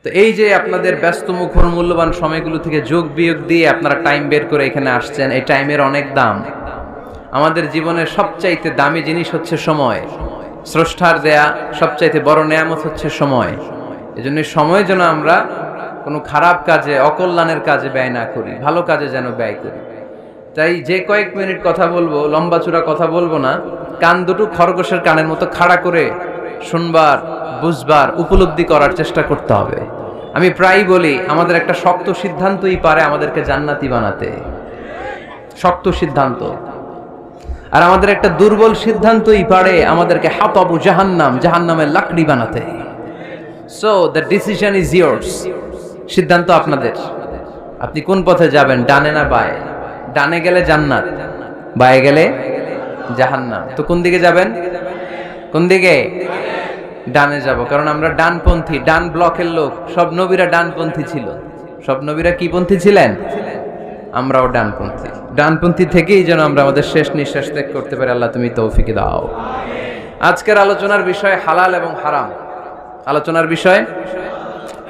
তো এই যে আপনাদের ব্যস্ত মুখর মূল্যবান সময়গুলো থেকে যোগ বিয়োগ দিয়ে আপনারা টাইম বের করে এখানে আসছেন, এই টাইমের অনেক দাম। আমাদের জীবনের সবচাইতে দামি জিনিস হচ্ছে সময়। স্রষ্টার দেয়া সবচাইতে বড় নেয়ামত হচ্ছে সময়। এজন্য সময় যেন আমরা কোনো খারাপ কাজে, অকল্যাণের কাজে ব্যয় না করি, ভালো কাজে যেন ব্যয় করি। তাই যে কয়েক মিনিট কথা বলবো, লম্বা চূড়া কথা বলবো না, কান দুটো খরগোশের কানের মতো খাড়া করে শুনবার, বুঝবার, উপলব্ধি করার চেষ্টা করতে হবে। আমি প্রায়ই বলি, আমাদের একটা শক্ত সিদ্ধান্তই পারে আমাদেরকে জান্নাতি বানাতে। শক্ত সিদ্ধান্ত। আর আমাদের একটা দুর্বল সিদ্ধান্তই পারে আমাদেরকে হাতাবু জাহান্নাম, জাহান্নামের লাকড়ি বানাতে। So the decision is years. সিদ্ধান্ত আপনাদের। আপনি কোন পথে যাবেন, ডানে না বায়ে? ডানে গেলে জান্নাত, বায়ে গেলে জাহান্নাম। তো কোন দিকে যাবেন? কোন দিকে? ডানে যাব, কারণ আমরা ডানপন্থী, ডান ব্লকের লোক। সব নবীরা ডানপন্থী ছিল। সব নবীরা কি পন্থী ছিলেন? আমরাও ডানপন্থী। ডানপন্থী থেকেই যেন আমরা আমাদের শেষ নিঃশ্বাস ত্যাগ করতে পারি। আল্লাহ তুমি তৌফিক দাও। আজকের আলোচনার বিষয় হালাল এবং হারাম। আলোচনার বিষয়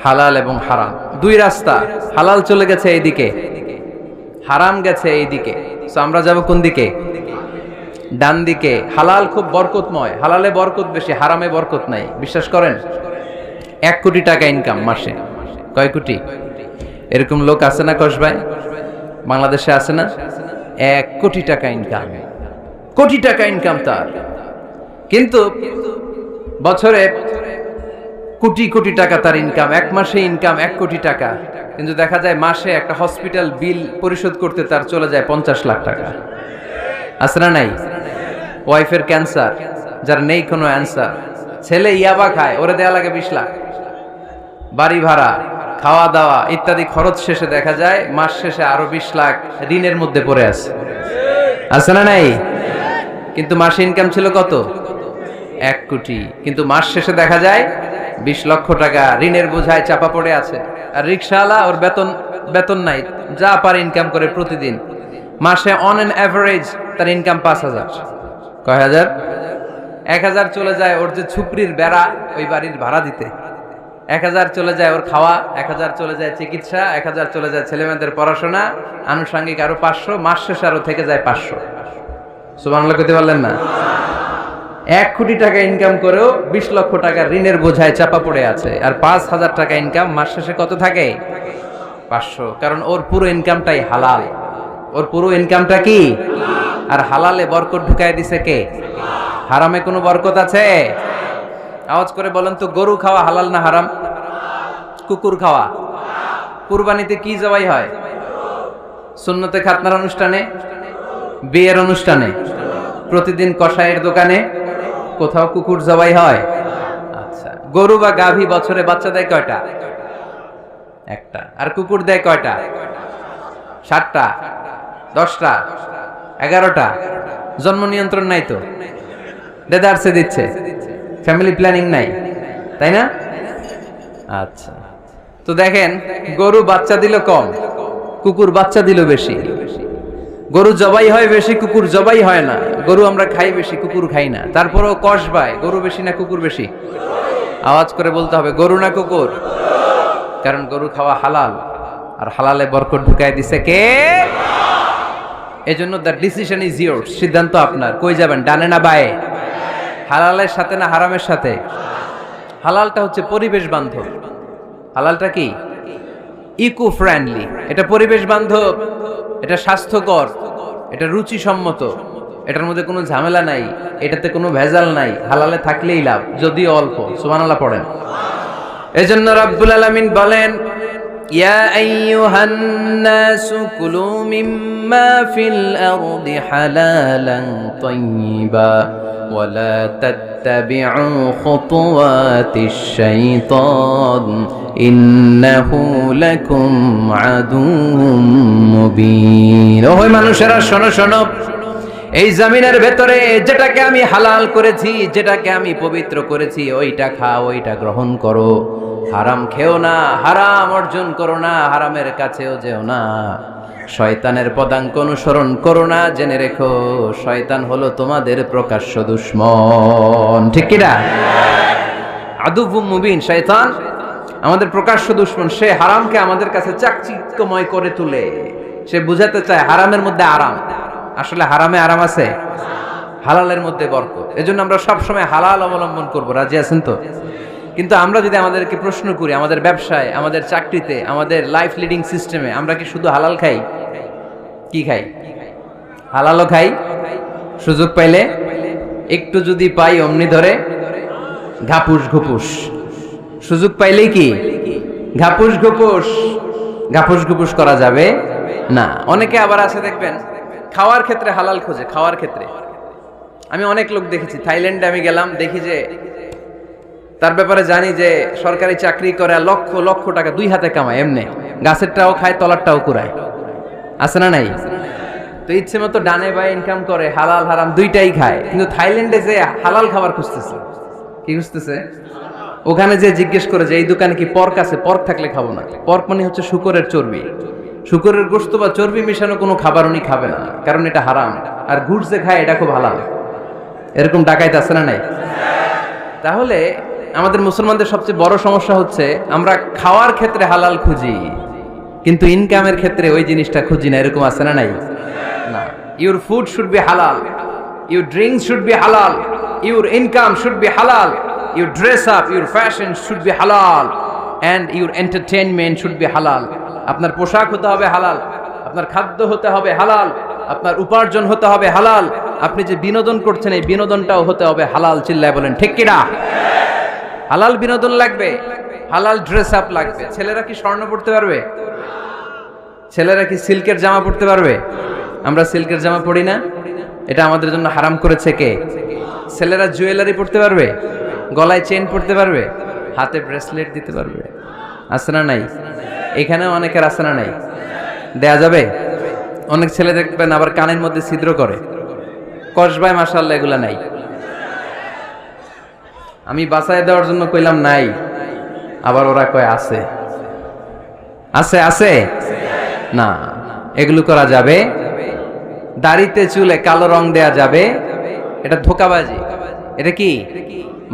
হালাল এবং হারাম। দুই রাস্তা, হালাল চলে গেছে এইদিকে, হারাম গেছে এইদিকে। সো আমরা যাব কোন দিকে? ডান দিকে। হালাল খুব বরকতময়, হালালে বরকত বেশি, হারামে বরকত নাই। বিশ্বাস করেন? 1 কোটি টাকা ইনকাম মাসে। কয় কোটি? এরকম লোক আছে না কসবায়? বাংলাদেশে আছে না? 1 কোটি টাকা ইনকাম, কোটি টাকা ইনকাম তার। কিন্তু বছরে কোটি কোটি টাকা তার ইনকাম, 1 মাসে ইনকাম 1 কোটি টাকা। কিন্তু দেখা যায় মাসে একটা হসপিটাল বিল পরিশোধ করতে তার চলে যায় 50 লাখ টাকা। আছে না নাই? ওয়াইফের ক্যান্সার, যার নেই কোনো অ্যান্সার। ছেলে ইয়াবা খায়, ওরে দেয়া লাগে 20 লাখ। বাড়ি ভাড়া, খাওয়া দাওয়া ইত্যাদি খরচ শেষে দেখা যায় মাস শেষে আরো 20 লাখ ঋণের মধ্যে পড়ে আছে। আছে না নাই? কিন্তু মাসে ইনকাম ছিল কত? 1 কোটি। কিন্তু মাস শেষে দেখা যায় 20 লক্ষ টাকা ঋণের বোঝায় চাপা পড়ে আছে। আর রিকশাওয়ালা, ওর বেতন নাই, যা পারে ইনকাম করে প্রতিদিন। মাসে অন অ্যান অ্যাভারেজ তার ইনকাম 5,000। কয় হাজার? 1,000 চলে যায় ওর যে ছুপড়ির বেড়া, ওই বাড়ির ভাড়া দিতে। 1,000 চলে যায় ওর খাওয়া, 1,000 চলে যায় চিকিৎসা, 1,000 চলে যায় ছেলেমেয়েদের পড়াশোনা, আনুষঙ্গিক আরো 500, মাস শেষে আরো থেকে যায় 500। সুবহানাল্লাহ কইতে পারলেন না? 1 কোটি টাকা ইনকাম করেও 20 লক্ষ টাকার ঋণের বোঝায় চাপা পড়ে আছে। আর 5,000 টাকা ইনকাম, মাস শেষে কত থাকে? 500। কারণ ওর পুরো ইনকামটাই হালাল। ওর পুরো ইনকামটা কি? আর হালালে বরকত ঢুকায় দিছে কে? হারামে কোনো বরকত আছে? আওয়াজ করে বলেন তো, গরু খাওয়া হালাল না হারাম? কুকুর খাওয়া? কুরবানিতে কি জবাই হয়? সুন্নতে খাতনার অনুষ্ঠানে, বিয়ের অনুষ্ঠানে, প্রতিদিন কসাইয়ের দোকানে, কোথাও কুকুর জবাই হয়? আচ্ছা, গরু বা গাভী বছরে বাচ্চা দেয় কয়টা? একটা। আর কুকুর দেয় কয়টা? 7টা, 10টা, 11টা। জন্ম নিয়ন্ত্রণ নাই তো, দেদারসে দিচ্ছে, ফ্যামিলি প্ল্যানিং নাই, তাই না? আচ্ছা, তো দেখেন, গরু বাচ্চা দিল কম, কুকুর বাচ্চা দিল বেশি। গরু জবাই হয় বেশি, কুকুর জবাই হয় না। গরু আমরা খাই বেশি, কুকুর খাই না। তারপরেও কসবায় গরু বেশি না কুকুর বেশি? আওয়াজ করে বলতে হবে, গরু না কুকুর? কারণ গরু খাওয়া হালাল, আর হালালে বরকত ঢুকায় দিছে কে? এজন্য দ্য ডিসিশন ইজ ইয়ার্স। সিদ্ধান্ত আপনার। কই যাবেন, ডানে না বায়ে? হালালের সাথে না হারামের সাথে? হালালটা হচ্ছে পরিবেশ বান্ধব। হালালটা কি? Eco friendly. এটা পরিবেশ বান্ধব, এটা স্বাস্থ্যকর, এটা রুচিসম্মত, এটার মধ্যে কোনো ঝামেলা নাই, এটাতে কোনো ভেজাল নাই। হালালে থাকলেই লাভ, যদিও অল্প। সুবহানাল্লাহ পড়েন। এজন্য রাব্বুল আলামিন বলেন, ইয়া আইয়ুহান নাসু কুলু মিম্মা ফিল আরদি হালালান তাইয়্যিবা ওয়া লা তাত্তাবিউ খুতুওয়াতিশ শাইতান ইন্নাহু লাকুম আদুউম মুবিন। ওহে মানুষেরা, শোনো শোনো, এই জমিনের ভেতরে যেটাকে আমি হালাল করেছি, যেটাকে আমি পবিত্র করেছি, ওইটা খাও, ওইটা গ্রহণ করো। হারাম খেও না, হারাম অর্জন করো না, হারামের কাছেও যেও না। শয়তানের পদাঙ্ক অনুসরণ করো না। জেনে রেখো, শয়তান হলো তোমাদের প্রকাশ্য দুশমন। ঠিক কি না? আদুউম মুবিন। শয়তান আমাদের প্রকাশ্য দুশমন। সে হারামকে আমাদের কাছে চাকচিক্যময় করে তুলে। সে বুঝাতে চায় হারামের মধ্যে আরাম। আসলে হারামে আরাম আছে, হালালের মধ্যে বরকত। এজন্য আমরা সবসময় হালাল অবলম্বন করব। রাজি আছেন তো? কিন্তু আমরা যদি আমাদেরকে প্রশ্ন করি, আমাদের ব্যবসায়, আমাদের চাকরিতে, আমাদের লাইফ লিডিং সিস্টেমে আমরা কি শুধু হালাল খাই? কি খাই? হালালও খাই, সুযোগ পাইলে একটু যদি পাই অমনি ধরে ঘাপুস ঘুপুস। সুযোগ পাইলেই কি ঘাপুস ঘুপুস, ঘাপুস ঘুপুস করা যাবে না। অনেকে আবার আছে দেখবেন খাওয়ার ক্ষেত্রে হালাল খোঁজে। খাওয়ার ক্ষেত্রে আমি অনেক লোক দেখেছি। থাইল্যান্ডে আমি গেলাম, দেখি যে তার ব্যাপারে জানি যে সরকারি চাকরি করে, লক্ষ লক্ষ টাকা দুই হাতে কামায়, এমনি গাছেরটাও খায়, তলারটাও কুড়ায়। আছে না নাই? তো ইচ্ছে মতো ডানে বায়ে ইনকাম করে, হালাল হারাম দুইটাই খায়। কিন্তু থাইল্যান্ডে যে হালাল খাবার খুঁজতেছে। কি খুঁজতেছে? ওখানে যে জিজ্ঞেস করে যে এই দোকানে কি পর্ক আছে? পর্ক থাকলে খাবো না। পর্ক মানে হচ্ছে শুকরের চর্বি। শুকরের গোশত বা চর্বি মিশানো কোনো খাবার উনি খাবে না, কারণ এটা হারাম। আর ঘুষ যে খায় এটা খুব হালাল। এরকম ডাকাইতে আছে না নাই? তাহলে আমাদের মুসলমানদের সবচেয়ে বড় সমস্যা হচ্ছে আমরা খাওয়ার ক্ষেত্রে হালাল খুঁজি, কিন্তু ইনকামের ক্ষেত্রে ওই জিনিসটা খুঁজি না। এরকম আছে না নাই? না। Your food should be halal, your drinks should be halal, your income should be halal, your dress up, your fashion should be halal, and your entertainment should be halal. আপনার পোশাক হতে হবে হালাল, আপনার খাদ্য হতে হবে হালাল, আপনার উপার্জন হতে হবে হালাল, আপনি যে বিনোদন করছেন এই বিনোদনটাও হতে হবে হালাল। চিল্লায় বলেন ঠিক কিনা? হালাল বিনোদন লাগবে, হালাল ড্রেস আপ লাগবে। ছেলেরা কি স্বর্ণ পড়তে পারবে? ছেলেরা কি সিল্কের জামা পড়তে পারবে? আমরা সিল্কের জামা পড়ি না, এটা আমাদের জন্য হারাম করেছে কে? ছেলেরা জুয়েলারি পড়তে পারবে? গলায় চেন পড়তে পারবে? হাতে ব্রেসলেট দিতে পারবে? আছে না নাই? এখানেও অনেকের আছে না নাই? দেয়া যাবে? অনেক ছেলে দেখবেন আবার কানের মধ্যে ছিদ্র করে, কসবায়, মাশাআল্লাহ এগুলা নাই। আমি বাঁচায় দেওয়ার জন্য কইলাম নাই, আবার ওরা কয় আছে। আছে আছে না, এগুলো করা যাবে? দাড়িতে চুলে কালো রং দেয়া যাবে? এটা ধোঁকাবাজি। এটা কি?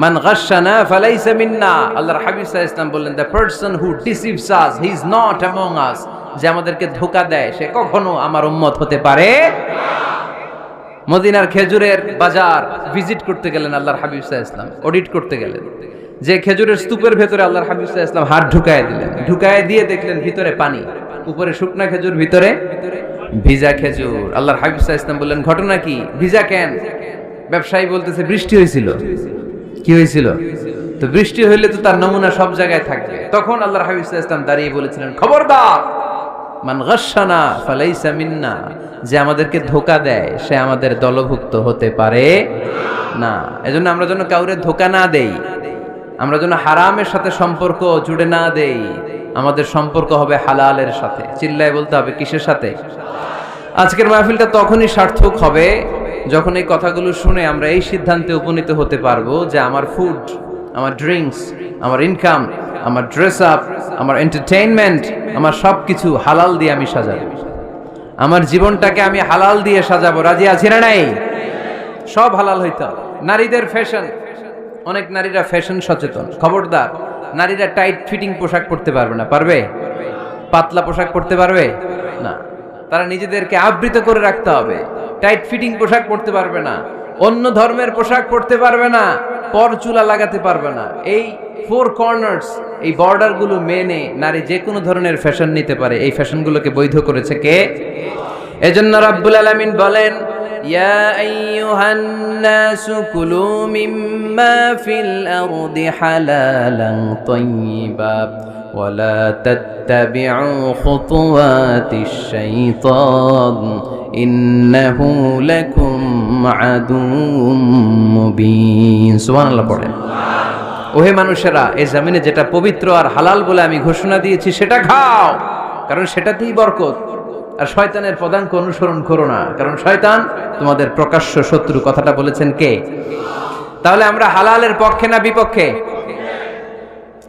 মান গাশশানা ফালাইসা মিন্না। আল্লাহর হাবিব সাল্লাল্লাহু আলাইহি ওয়াসাল্লাম বললেন, the person who deceives us he is not among আস। যে আমাদেরকে ধোঁকা দেয় সে কখনো আমার উম্মত হতে পারে না। মদিনার খেজুরের বাজার ভিজিট করতে গেলেন আল্লাহর হাবিব সাল্লাল্লাহু আলাইহি ওয়াসাল্লাম, অডিট করতে গেলেন। যে খেজুরের স্তূপের ভেতরে আল্লাহর হাবিব সাল্লাল্লাহু আলাইহি ওয়াসাল্লাম হাত ঢুকায় দিলেন। ঢুকায় দিয়ে দেখলেন ভিতরে পানি, উপরে শুকনা খেজুর, ভিতরে ভিজা খেজুর। আল্লাহর হাবিব সাল্লাল্লাহু আলাইহি ওয়াসাল্লাম বললেন, ঘটনা কি? ভিজা কেন? ব্যবসায়ী বলতেছে বৃষ্টি হয়েছিল। কি হয়েছিল? তো বৃষ্টি হইলে তো তার নমুনা সব জায়গায় থাকবে। তখন আল্লাহর হাবিব সাল্লাল্লাহু আলাইহি ওয়াসাল্লাম দাঁড়িয়ে বলেছিলেন, খবরদার, মান গাশশানা ফালাইসা মিন্না। যে আমাদেরকে ধোঁকা দেয় সে আমাদের দলভুক্ত হতে পারে না। এজন্য আমরা যেন কাউরে ধোঁকা না দেই, আমরা যেন হারামের সাথে সম্পর্ক জুড়ে না দেই। আমাদের সম্পর্ক হবে হালালের সাথে। চিল্লায় বলতে হবে কিসের সাথে? আজকের মাহফিলটা তখনই সার্থক হবে যখন এই কথাগুলো শুনে আমরা এই সিদ্ধান্তে উপনীত হতে পারবো যে আমার ফুড, আমার ড্রিঙ্কস, আমার ইনকাম, আমার ড্রেস আপ, আমার এন্টারটেইনমেন্ট, আমার সবকিছু হালাল দিয়ে আমি সাজাবো। আমার জীবনটাকে আমি হালাল দিয়ে সাজাবো। রাজি আছি না নাই? সব হালাল হইতে হবে। নারীদের ফ্যাশন, অনেক নারীরা ফ্যাশন সচেতন। খবরদার, নারীরা টাইট ফিটিং পোশাক পরতে পারবে না। পারবে? পাতলা পোশাক পরতে পারবে না। তারা নিজেদেরকে আবৃত করে রাখতে হবে। টাইট ফিটিং পোশাক পরতে পারবে না, অন্য ধর্মের পোশাক পরতে পারবে না, পর চুলা লাগাতে পারবে না। এই ফোর কর্নার্স, এই বর্ডার গুলো মেনে নারী যে কোনো ধরনের ফ্যাশন নিতে পারে। এই ফ্যাশনগুলোকে বৈধ করেছে কে? এজন্য রাব্বুল আলামিন বলেন, ইয়া আইয়ুহান নাসু কুলু মিম্মা ফিল আরদি হালালান তাইয়্যিবা ওয়ালা তাত্তাবিউ খুতুওয়াতিশ শাইতান ইন্নাহু লাকুম আদুউম মুবিন। সুবহানাল্লাহ পড়েন। ওহে মানুষেরা, এই জমিনে যেটা পবিত্র আর হালাল বলে আমি ঘোষণা দিয়েছি সেটা খাও, কারণ সেটাতেই বরকত। আর শয়তানের পদাঙ্ক অনুসরণ করো না, কারণ শয়তান তোমাদের প্রকাশ্য শত্রু। কথাটা বলেছেন কে? তাহলে আমরা হালালের পক্ষে না বিপক্ষে?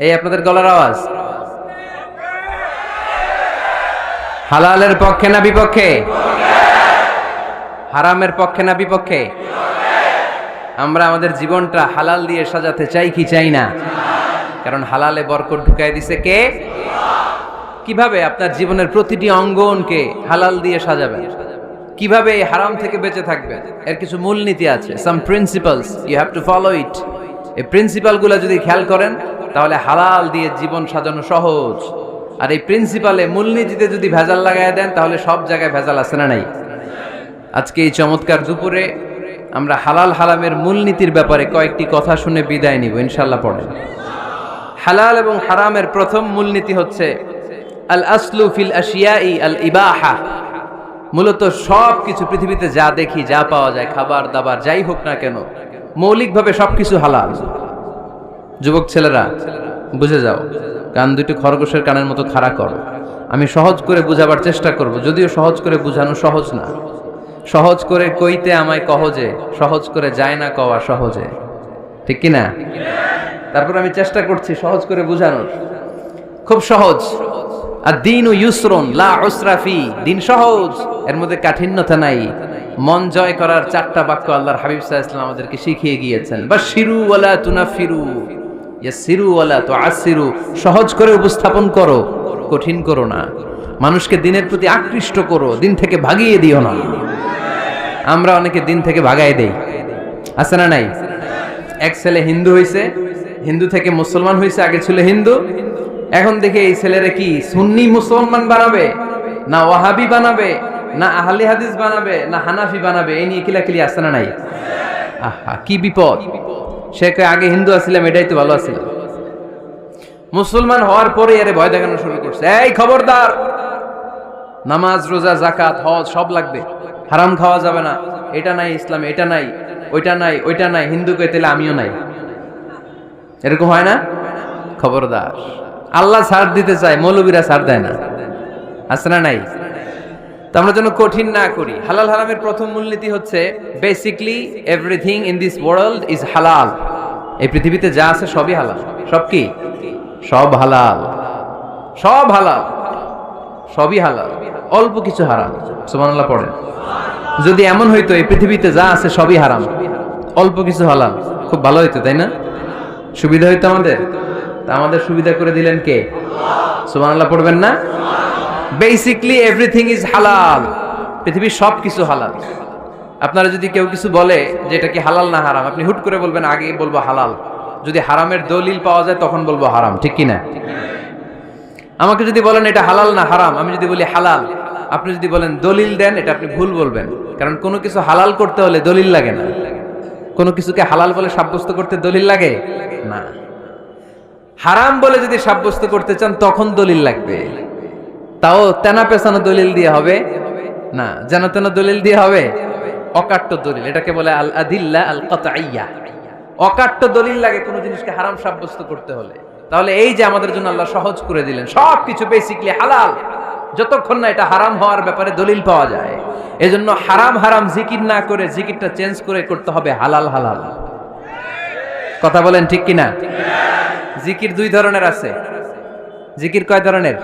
এই আপনাদের গলার আওয়াজ। হালালের পক্ষে না বিপক্ষে? হারামের পক্ষে না বিপক্ষে? আমরা আমাদের জীবনটা হালাল দিয়ে সাজাতে চাই কি চাই না? কারণ হালালে বরকত ঢুকাই দিছে কে? কিভাবে আপনার জীবনের প্রতিটি অঙ্গনকে হালাল দিয়ে সাজাবেন, কিভাবে এই হারাম থেকে বেঁচে থাকবেন, এর কিছু মূলনীতি আছে, some principles, you have to follow it. এই প্রিন্সিপালগুলো যদি খেয়াল করেন তাহলে হালাল দিয়ে জীবন সাজানো সহজ। আর এই প্রিন্সিপালে মূলনীতিতে যদি ভেজাল লাগায় দেন তাহলে সব জায়গায় ভেজাল আছে না নাই? আজকে এই চমৎকার দুপুরে আমরা হালাল হারামের মূলনীতির ব্যাপারে কয়েকটি কথা শুনে বিদায় নিব ইনশাআল্লাহ। পড়েন। হালাল এবং হারামের প্রথম মূলনীতি হচ্ছে আল আসলু ফিল আশিয়াই আল ইবাহা। মূলত সব কিছু পৃথিবীতে যা দেখি, যা পাওয়া যায়, খাবার দাবার যাই হোক না কেন, মৌলিকভাবে সবকিছু হালাল। যুবক ছেলেরা বুঝে যাও, কান দুটো খরগোশের কানের মতো খাড়া করো। আমি সহজ করে বুঝাবার চেষ্টা করব, যদিও সহজ করে বুঝানো সহজ না। সহজ করে কইতে আমায় কহজে, সহজ করে যায় না কওয়া সহজে, ঠিক কি না? তারপর আমি চেষ্টা করছি সহজ করে বুঝানোর। খুব সহজ। আর দিন ও ইউসরুন লা উসরা ফি, দিন সহজ, এর মধ্যে কাঠিন্যতা নাই। মন জয় করার 4টা বাক্য আল্লাহর হাবিব সাল্লাল্লাহু আলাইহি ওয়াসাল্লাম আমাদেরকে শিখিয়ে গিয়েছেন। বাশিরু ওয়ালা তুনাফিরু, ইয়াসিরু ওয়ালা তুআসিরু। সহজ করে উপস্থাপন করো, কঠিন করো না। মানুষকে দিনের প্রতি আকৃষ্ট করো, দিন থেকে ভাগিয়ে দিও না। আমরা অনেকে দিন থেকে ভাগাই দেই, আছে না নাই? এক ছেলে হিন্দু হইছে, হিন্দু থেকে মুসলমান হইছে, আগে ছিল হিন্দু, এখন দেখে এই ছেলেরা কি সুন্নি মুসলমান বানাবে, না ওয়াহাবি বানাবে, না আহলে হাদিস বানাবে, না হানাফি বানাবে, এই নিয়ে কিলাকিলি, আছে না নাই? আহা কি বিপদ! সে আগে হিন্দু আছিলাম, এটাই তো ভালো আছিল। মুসলমান হওয়ার পরে এর ভয় দেখানো শুরু করছে, এই খবরদার, নামাজ রোজা যাকাত হজ সব লাগবে, হারাম খাওয়া যাবে না, এটা নাই ইসলামে, এটা নাই, ওইটা নাই, ওইটা নাই, হিন্দু কে তেলে আমিও নাই। এরকম হয় না? খবরদার, আল্লাহ ছাড় দিতে চায়, মৌলবীরা ছাড় দেয় না, আছে না নাই? তো আমরা যেন কঠিন না করি। হালাল হারামের প্রথম মূলনীতি হচ্ছে basically everything in this world is হালাল। এই পৃথিবীতে যা আছে সবই হালাল। সব কি? সব হালাল, সব হালাল, সবই হালাল, অল্প কিছু হারাম। সুবহানাল্লাহ পড়েন। যদি এমন হইতো এই পৃথিবীতে যা আছে সবই হারাম, অল্প কিছু হালাল, খুব ভালো হইতো, তাই না? সুবিধা হইতো আমাদের। তা আমাদের সুবিধা করে দিলেন কে? সুবহানাল্লাহ পড়বেন না? বেসিকলি এভরিথিং ইজ হালাল। পৃথিবীর সব কিছু হালাল। আপনারা যদি কেউ কিছু বলে যে এটা কি হালাল না হারাম, আপনি হুট করে বলবেন আগে বলবো হালাল। যদি হারামের দলিল পাওয়া যায় তখন বলবো হারাম, ঠিক কি না? আমাকে যদি বলেন এটা হালাল না হারাম, আমি যদি বলি হালাল, আপনি যদি বলেন দলিল দেন, এটা আপনি ভুল বলবেন। কারণ কোনো কিছু হালাল করতে হলে দলিল লাগে না। কোনো কিছুকে হালাল বলে সাব্যস্ত করতে দলিল লাগে না। হারাম বলে যদি সাব্যস্ত করতে চান তখন দলিল লাগবে, তাও তেনা পেছানো দলিল দিয়ে হবে না, যেন তেন দলিল দিয়ে হবে, অকাট্য দলিল। এটাকে বলে আল আদিল্লা আল কাতঈয়া। অকাট্য দলিল লাগে কোনো জিনিসকে হারাম সাব্যস্ত করতে হলে। তাহলে এই যে আমাদের জন্য আল্লাহ সহজ করে দিলেন, সব কিছু বেসিকলি হালাল, যতক্ষণ না এটা হারাম হওয়ার ব্যাপারে দলিল পাওয়া যায়। এজন্য হারাম হারাম জিকির না করে জিকিরটা চেঞ্জ করে করতে হবে হালাল হালাল। কথা বলেন ঠিক কিনা? জিকির 2 ধরনের আছে। জিকির কয় ধরনের?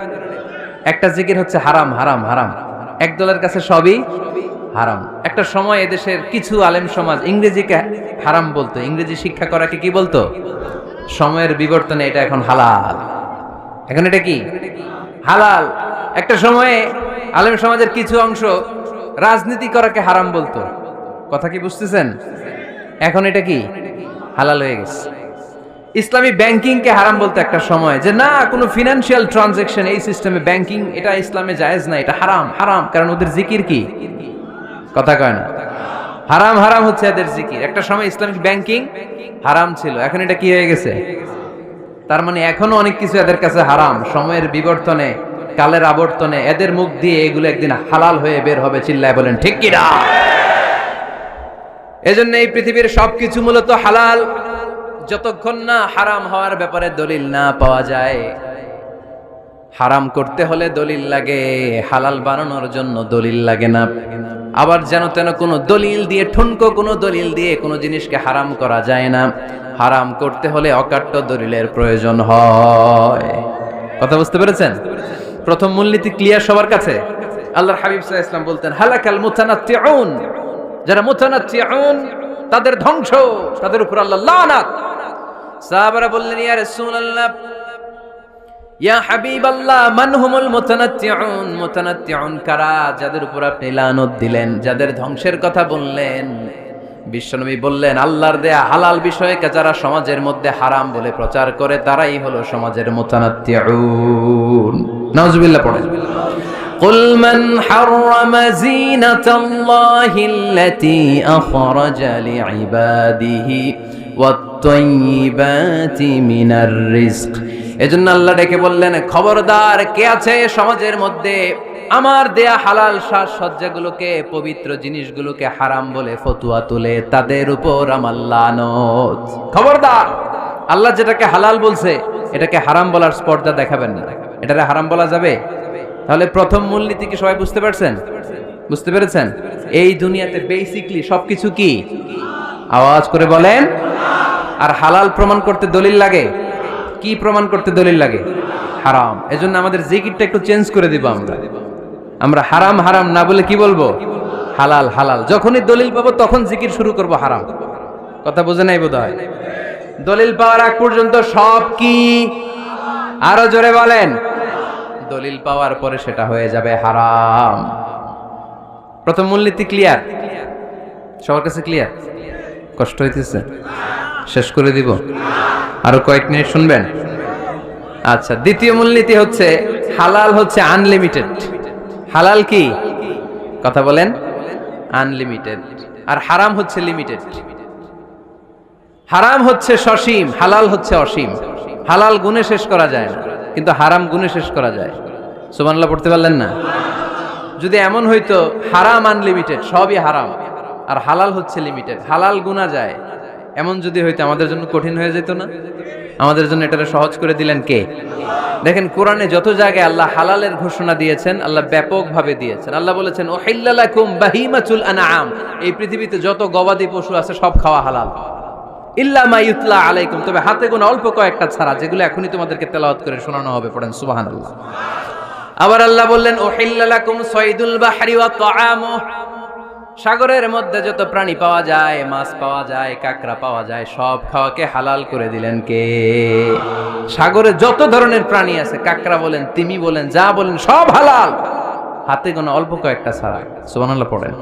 একটা জিকির হচ্ছে হারাম হারাম হারাম, এক দলের কাছে সবই হারাম। একটা সময় এদেশের কিছু আলেম সমাজ ইংরেজিকে হারাম বলতো, ইংরেজি শিক্ষা করাকে কি বলতো? সময়ের বিবর্তনে এটা এখন হালাল। এখন এটা কি? হালাল। একটা সময়ে আলেম সমাজের কিছু অংশ রাজনীতি করাকে হারাম বলতো। কথা কি বুঝতেছেন? এখন এটা কি? হালাল হয়ে গেছে। ইসলামী ব্যাংকিং কে হারাম বলতো একটা সময়, যে না কোনো ফিনান্সিয়াল ট্রানজাকশন এই সিস্টেমে ব্যাংকিং এটা ইসলামে জায়েজ না, এটা হারাম হারাম। কারণ ওদের জিকির কি? কথা কয় না। হারাম হারাম হচ্ছে এদের জিকির। একটা সময় ইসলামিক ব্যাংকিং হারাম ছিল, এখন এটা কি হয়ে গেছে? তার মানে এখনো অনেক কিছু এদের কাছে হারাম। সময়ের বিবর্তনে, কালের আবর্তনে এদের মুখ দিয়ে এগুলো একদিন হালাল হয়ে বের হবে। চিল্লায় বলেন ঠিক কি না? এজন্য এই পৃথিবীর সবকিছু মূলত হালাল, যতক্ষণ না হারাম হওয়ার ব্যাপারে দলিল না পাওয়া যায়। হারাম করতে হলে দলিল লাগে, হালাল বানানোর জন্য দলিল লাগে না। আবার যেন তেন কোনো দলিল দিয়ে, ঠুনকো কোনো দলিল দিয়ে কোনো জিনিসকে হারাম করা যায় না। হারাম করতে হলে অকাট্য দলিলের প্রয়োজন হয়। কথা বুঝতে পেরেছেন? প্রথম মূলনীতি ক্লিয়ার সবার কাছে? আল্লাহর হাবিব সাল্লাল্লাহু আলাইহি ওয়াসাল্লাম বলতেন হালাকাল মুতানাত্তিউন, যারা মুতানাত্তিউন তাদের ধ্বংস, তাদের উপর আল্লাহ লানাত। সাহাবারা বললেন, ইয়া রাসূলুল্লাহ, ইয়া হাবিবাল্লাহ, মান হুমুল মুতানাত্তিউন? মুতানাত্তিউন কারা? যাদের উপর আপনি লানত দিলেন, যাদের ধ্বংসের কথা বললেন। বিশ্বনবী বললেন, আল্লাহর দেয়া হালাল বিষয়কে যারা সমাজের মধ্যে হারাম বলে প্রচার করে তারাই হলো সমাজের মুতানাত্তিউন। নাউজুবিল্লাহ পড়েন। قل من حرم زينة الله التي أخرج لعباده والطيبات من الرزق। এজন্য আল্লাহ ডেকে বললেন, খবরদার, কে আছে সমাজের মধ্যে আমার দেয়া হালাল সাজসজ্জাগুলোকে, পবিত্র জিনিসগুলোকে হারাম বলে ফতোয়া তুলে, তাদের উপর আমার লানত। খবরদার, আল্লাহ যেটাকে হালাল বলছে এটাকে হারাম বলার স্পর্ধা দেখাবেন না। এটারে হারাম বলা যাবে? তাহলে প্রথম মূলনীতি কি সবাই বুঝতে পারছেন? বুঝতে পেরেছেন? এই দুনিয়াতে বেসিকলি সবকিছু কি? আওয়াজ করে বলেন। আর হালাল প্রমাণ করতে দলিল লাগে। কি প্রমাণ করতে দলিল লাগে? হারাম। এজন্য আমাদের জিকিরটা একটু চেঞ্জ করে দিব। আমরা হারাম হারাম না বলে কি বলবো? হালাল হালাল। যখনই দলিল পাবো তখন জিকির শুরু করব হারাম। কথা বুঝে নাই বোধহয়? দলিল পাওয়ার আগ পর্যন্ত সব কি? আরো জোরে বলেন। দলিল পাওয়ার পরে সেটা হয়ে যাবে হারাম। প্রথম মূলনীতি ক্লিয়ার? সবার কাছে ক্লিয়ার? কষ্ট হইতেছে? শেষ করে দিব? আরো কয়েক মিনিট শুনবেন? আচ্ছা, দ্বিতীয় মূলনীতি হচ্ছে হালাল হচ্ছে আনলিমিটেড। হালাল কি? কথা বলেন। আনলিমিটেড। আর হারাম হচ্ছে লিমিটেড। হারাম হচ্ছে সসীম, হালাল হচ্ছে অসীম। হালাল গুণে শেষ করা যায় না, কিন্তু হারাম গুণে শেষ করা যায়। সুবহানাল্লাহ পড়তে পারলেন না? যদি এমন হইতো হারাম আনলিমিটেড, সবই হারাম, আর হালাল হচ্ছে লিমিটেড, হালাল গুণা যায়, এমন যদি হইতো আমাদের জন্য কঠিন হয়ে যেত না? আমাদের জন্য এটাকে সহজ করে দিলেন কে? দেখেন, কোরআনে যত জায়গায় আল্লাহ হালালের ঘোষণা দিয়েছেন, আল্লাহ ব্যাপকভাবে দিয়েছেন। আল্লাহ বলেছেন, উহিল্লা লাকুম বাহিমাতুল আনআম, এই পৃথিবীতে যত গবাদি পশু আছে সব খাওয়া হালাল, ইল্লা মা ইউতলা আলাইকুম, তবে হাতে গোনা অল্প কয়েকটা ছাড়া, যেগুলো এখনই তোমাদেরকে তেলাওয়াত করে শোনানো হবে। পড়েন সুবহানাল্লাহ। আবার আল্লাহ বললেন, উহিল্লা লাকুম সাইদুল বাহরি ওয়া তাআমুহু, সাগরের মধ্যে যত প্রাণী পাওয়া যায়, মাছ পাওয়া যায়, কাঁকড়া পাওয়া যায়, সব খাওয়াকে হালাল করে দিলেন কে? সাগরে যত ধরনের প্রাণী আছে, কাঁকড়া বলেন, তিমি বলেন, যা বলেন, সব হালাল, হাতে গোনা অল্প কয়েকটা ছাড়া। সুবহানাল্লাহ পড়েন।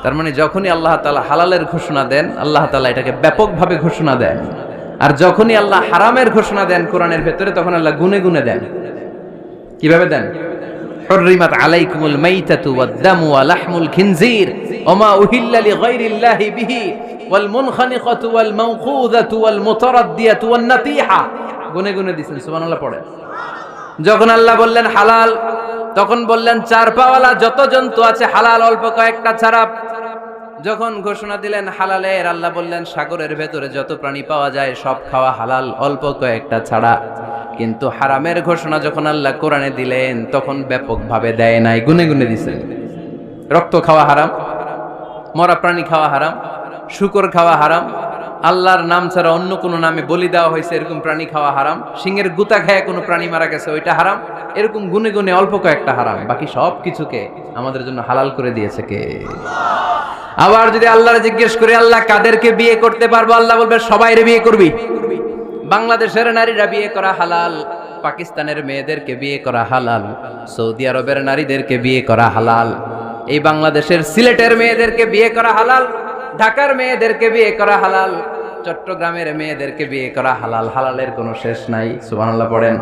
তার মানে যখনই আল্লাহ তাআলা হালালের ঘোষণা দেন, আল্লাহ তাআলা এটাকে ব্যাপকভাবে ঘোষণা দেন। আর যখনই আল্লাহ হারামের ঘোষণা দেন কোরআনের ভেতরে, তখন আল্লাহ গুনে গুনে দেন। কিভাবে দেন? হুররিমাত আলাইকুমুল মাইতাতু ওয়াদ-দামু ওয়া লাহমুল খিনজির ওয়া মা উহিল্লা লিগাইরিল্লাহি বিহি ওয়াল মুনখানিকাতু ওয়াল মাওকুযাতু ওয়াল মুতারাদ্দিয়াতু ওয়ান নাতিহা। গুনে গুনে দিয়েছেন। সুবহানাল্লাহ পড়েন। যখন আল্লাহ বললেন হালাল, তখন বললেন চার পাওয়ালা যত জন্তু আছে হালাল, অল্প কয়েকটা ছাড়া। যখন ঘোষণা দিলেন হালালের, আল্লাহ বললেন সাগরের ভেতরে যত প্রাণী পাওয়া যায় সব খাওয়া হালাল, অল্প কয়েকটা ছাড়া। কিন্তু হারামের ঘোষণা যখন আল্লাহ কোরআনে দিলেন, তখন ব্যাপকভাবে দেয় নাই, গুনে গুনে দিয়েছেন। রক্ত খাওয়া হারাম, মরা প্রাণী খাওয়া হারাম, শূকর খাওয়া হারাম, আল্লাহর নাম ছাড়া অন্য কোনো নামে বলি দেওয়া হয়েছে এরকম প্রাণী খাওয়া হারাম, সিংহের গুতা খায় কোনো প্রাণী মারা গেছে ওইটা হারাম। এরকম গুনে গুনে অল্প কয়েকটা হারাম, বাকি সব কিছুকে আমাদের জন্য হালাল করে দিয়েছে কে? আবার যদি আল্লাহরে জিজ্ঞেস করে আল্লাহ কাদেরকে বিয়ে করতে পারবো, আল্লাহ বলবে সবাইরে বিয়ে করবি। বাংলাদেশের নারীরা বিয়ে করা হালাল, পাকিস্তানের মেয়েদেরকে বিয়ে করা হালাল, সৌদি আরবের নারীদেরকে বিয়ে করা হালাল, এই বাংলাদেশের সিলেটের মেয়েদেরকে বিয়ে করা হালাল, ঢাকার মেয়েদেরকে বিয়ে করা হালাল, চট্টগ্রামের মেয়েদেরকে বিয়ে করা হালাল। হালালের কোনো শেষ নাই। সুবহানাল্লাহ পড়েন।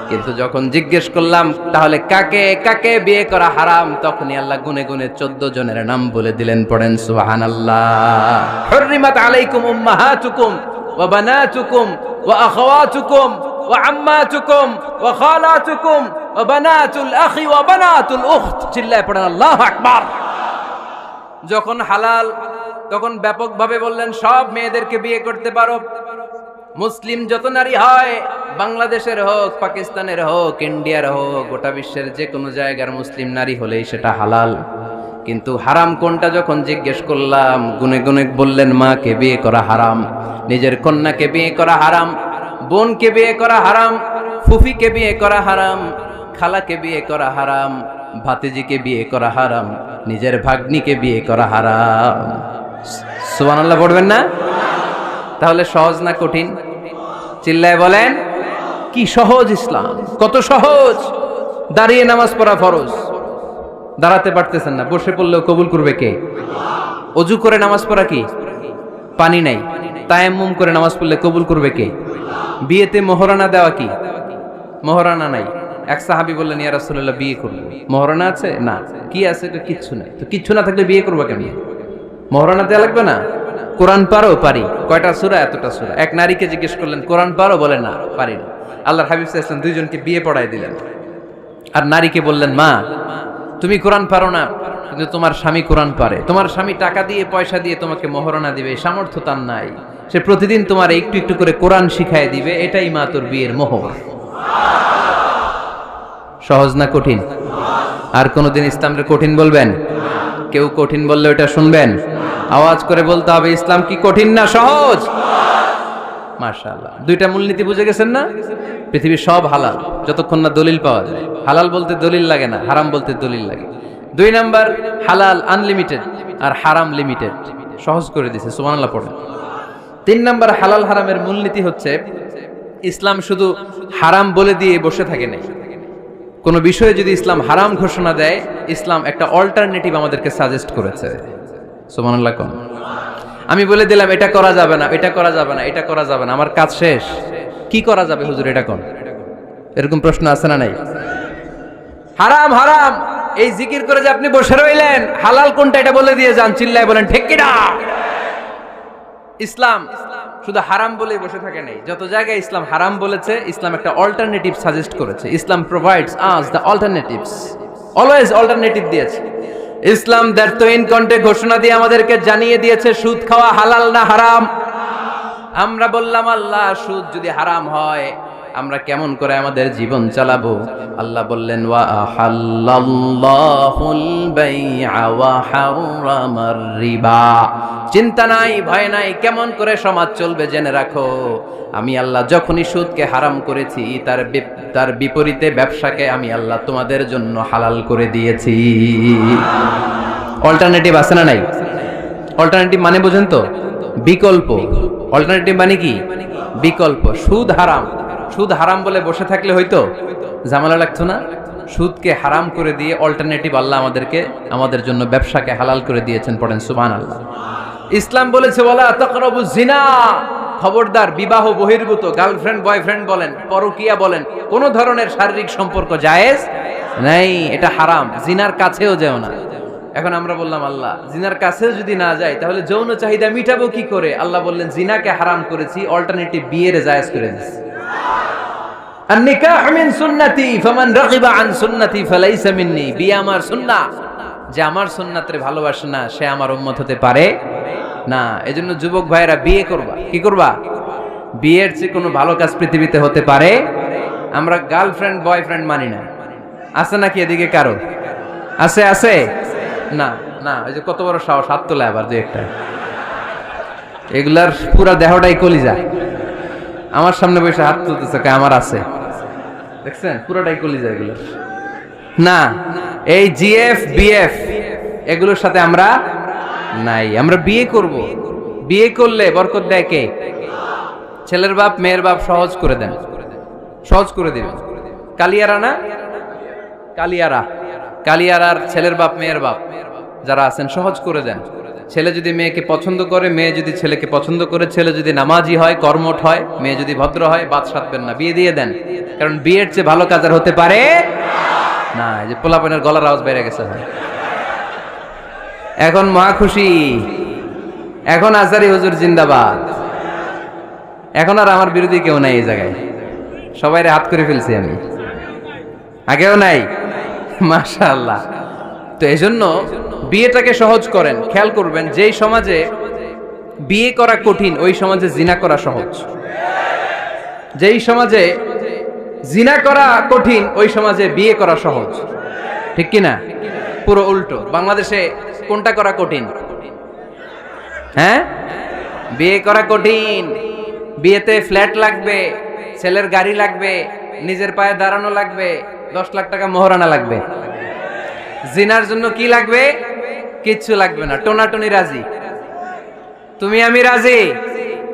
কিন্তু যখন জিজ্ঞেস করলাম তাহলে কাকে কাকে বিয়ে করা হারাম, তখনই আল্লাহ গুনে গুনে 14 জনের নাম বলে দিলেন। পড়েন সুবহানাল্লাহ। হুররিমাত আলাইকুম উম্মাহাতুকুম ওয়া বানাতুকুম ওয়া আখাওয়াতুকুম ওয়া আম্মাতুকুম ওয়া খালাতুকুম ওয়া বানাতুল আখি ওয়া বানাতুল উখত। চিল্লায় পড়েন আল্লাহু আকবার। যখন হালাল, তখন ব্যাপকভাবে বললেন সব মেয়েদেরকে বিয়ে করতে পারো। মুসলিম যত নারী হয়, বাংলাদেশের হোক, পাকিস্তানের হোক, ইন্ডিয়ার হোক, গোটা বিশ্বের যে কোনো জায়গার মুসলিম নারী হলেই সেটা হালাল। কিন্তু হারাম কোনটা যখন জিজ্ঞেস করলাম, গুনে গুনে বললেন মাকে বিয়ে করা হারাম, নিজের কন্যাকে বিয়ে করা হারাম, বোনকে বিয়ে করা হারাম, ফুফিকে বিয়ে করা হারাম, খালাকে বিয়ে করা হারাম, ভাতিজিকে বিয়ে করা হারাম, নিজের ভাগ্নিকে বিয়ে করা হারাম। সুবহানাল্লাহ পড়বেন না? তাহলে সহজ না কঠিন? চিল্লায় বলেন, কি সহজ ইসলাম, কত সহজ। দাঁড়িয়ে নামাজ পড়া ফরজ, দাঁড়াতে পারতেছেন না, বসে পড়লেও কবুল করবে কে? অজু করে নামাজ পড়া কি? পানি নাই, তায়াম্মুম করে নামাজ পড়লে কবুল করবে কে? বিয়েতে মোহরানা দেওয়া কি? মোহরানা নাই। এক সাহাবী বললেন, ইয়া রাসূলুল্লাহ বিয়ে করব, মোহরানা আছে? না। কি আছে? তো কিচ্ছু নাই। তো কিচ্ছু না থাকলে বিয়ে করবা কেন? মোহরানা দেওয়া লাগবে না? কোরআন পারো? পারি। কয়টা সূরা? এতটা সূরা। এক নারীকে জিজ্ঞেস করলেন, কোরআন পারো? বলে না, পারি না। আল্লাহর হাবিব সাল্লাল্লাহু আলাইহি ওয়াসাল্লাম দুইজনকে বিয়ে পড়াই দিলেন। আর নারীকে বললেন, মা তুমি কোরআন পারো না, কিন্তু তোমার স্বামী কোরআন পারে। তোমার স্বামী টাকা দিয়ে পয়সা দিয়ে তোমাকে মোহরানা দিবে, সামর্থ্য তার নাই। সে প্রতিদিন তোমার একটু একটু করে কোরআন শিখায় দিবে, এটাই মা তোর বিয়ের মোহর। সহজ না কঠিন? আর কোনদিন ইসলামকে কঠিন বলবেন? কেউ কঠিন বললে ওটা শুনবেন? আওয়াজ করে বলতে হবে, ইসলাম কি কঠিন না সহজ? মাশাআল্লাহ। দুইটা মূলনীতি বুঝে গেছেন না? পৃথিবীর সব হালাল যতক্ষণ না দলিল পাওয়া যায়। হালাল বলতে দলিল লাগে না, হারাম বলতে দলিল লাগে। 2 নাম্বার, হালাল আনলিমিটেড আর হারাম লিমিটেড, সহজ করে দিয়েছে, সুবহানাল্লাহ পড়েন। 3 নাম্বার, হালাল হারামের মূলনীতি হচ্ছে ইসলাম শুধু হারাম বলে দিয়ে বসে থাকে না। কোন বিষয়ে যদি ইসলাম হারাম ঘোষণা দেয়, ইসলাম একটা অল্টারনেটিভ আমাদেরকে সাজেস্ট করেছে। সুবহানাল্লাহ কোন? আমি বলে দিলাম এটা করা যাবে না, এটা করা যাবে না, এটা করা যাবে না, আমার কাজ শেষ, কি করা যাবে হুজুর এটা কোন? এরকম প্রশ্ন আছে না নাই? হারাম হারাম এই জিকির করে যে আপনি বসে রইলেন, হালাল কোনটা এটা বলে দিয়ে যান, চিল্লায় বলেন ঠিক কি না? ইসলাম শুধু হারাম বলে বসে থাকে নাই। যত জায়গায় ইসলাম হারাম বলেছে, ইসলাম একটা অল্টারনেটিভ সাজেস্ট করেছে। Islam provides us the alternatives, always alternative দিয়েছে। ইসলাম দ্যাট ইন কন্টে ঘোষণা দিয়ে আমাদেরকে জানিয়ে দিয়েছে সুদ খাওয়া হালাল না হারাম। আমরা বললাম, আল্লাহ সুদ যদি হারাম হয় আমরা কেমন করে আমাদের জীবন চালাবো? আল্লাহ বললেন, ওয়া আহাল্লাল্লাহুল বাই'a ওয়া হারামার রিবা। চিন্তা নাই, ভয় নাই, কেমন করে সমাজ চলবে জেনে রাখো। আমি আল্লাহ যখনই সুদকে হারাম করেছি, তার বিপরীতে ব্যবসাকে আমি আল্লাহ তোমাদের জন্য হালাল করে দিয়েছি। অল্টারনেটিভ আছে না নাই? অল্টারনেটিভ মানে বুঝেন তো? বিকল্প। অল্টারনেটিভ মানে কি? বিকল্প। সুদ হারাম, সুদ হারাম বলে বসে থাকলে হয়তো ঝামেলা লাগতো না। সুদকে হারাম করে দিয়ে অল্টারনেটিভ আল্লাহ আমাদের জন্য ব্যবসাকে হালাল করে দিয়েছেন। পড়েন সুবহানাল্লাহ। ইসলাম বলেছে, ওয়ালা তাকরাবুজ জিনা, খবরদার বিবাহ বহির্ভূত, গার্লফ্রেন্ড বয়ফ্রেন্ড বলেন, পরকীয়া বলেন, কোন ধরনের শারীরিক সম্পর্ক জায়েজ নাই, এটা হারাম। জিনার কাছেও যেও না। এখন আমরা বললাম, আল্লাহ জিনার কাছেও যদি না যায় তাহলে যৌন চাহিদা মিটাবো কি করে? আল্লাহ বললেন, জিনাকে হারাম করেছি, অল্টারনেটিভ বিয়ের জায়েজ করে দিয়েছি। আন-নিকাহ মিন সুন্নতি ফামান রাগিবা আন সুন্নতি ফালাইসা মিন্নি। বিয়ে আমার সুন্নাহ, যে আমার সুন্নাতের ভালোবাসে না সে আমার উম্মত হতে পারে না। এজন্য যুবক ভাইরা বিয়ে করবা। কি করবা? বিয়ের চেয়ে কোনো ভালো কাজ পৃথিবীতে হতে পারে? আমরা গার্লফ্রেন্ড বয়ফ্রেন্ড মানি না। আছে নাকি এদিকে কারো? আছে? আছে না? না, ওই যে কত বড় সাহস, হাত তোলে আবার যে একটা। এগুলার পুরা দেহটাই কলিজা। আমার সামনে বসে হাত তুলতেছে, আমার আছে, দেখছেন? পুরোটাই কলিজা এগুলো। না, এই জিএফ বিএফ এগুলোর সাথে আমরা নাই। আমরা বিয়ে করব, বিয়ে করলে বরকত দেয় কে? ছেলের বাপ মেয়ের বাপ সহজ করে দেন, সহজ করে দিবেন। কালিয়ারা না, কালিয়ারার ছেলের বাপ মেয়ের বাপ যারা আছেন সহজ করে দেন। ছেলে যদি মেয়েকে পছন্দ করে, মেয়ে যদি ছেলেকে পছন্দ করে, ছেলে যদি নামাজি হয়, কর্মঠ হয়, মেয়ে যদি ভদ্র হয়, বাদ সাধবেন না, বিয়ে দিয়ে দেন। কারণ বিয়ের চেয়ে ভালো কাজ আর হতে পারে না। এই যে পোলাপানের গলার আওয়াজ বেড়ে গেছে। এখন মহা খুশি, এখন আজারি হুজুর জিন্দাবাদ। এখন আর আমার বিরোধী কেউ নাই এই জায়গায়, সবাই হাত করে ফেলছি আমি, আগেও নাই। মাশাআল্লাহ। তো এজন্য বিয়েটাকে সহজ করেন। খেয়াল করবেন, যেই সমাজে বিয়ে করা কঠিন ওই সমাজে জিনা করা সহজ। যেই সমাজে জিনা করা কঠিন ওই সমাজে বিয়ে করা সহজ। ঠিক কি না? পুরো উল্টো। বাংলাদেশে কোনটা করা কঠিন? হ্যাঁ, বিয়ে করা কঠিন। বিয়েতে ফ্ল্যাট লাগবে, ছেলের গাড়ি লাগবে, নিজের পায়ে দাঁড়ানো লাগবে, 10 লাখ টাকা মোহরানা লাগবে। জিনার জন্য কি লাগবে? কিচ্ছু লাগবে না, টোনাটুনি রাজি, তুমি আমি রাজি,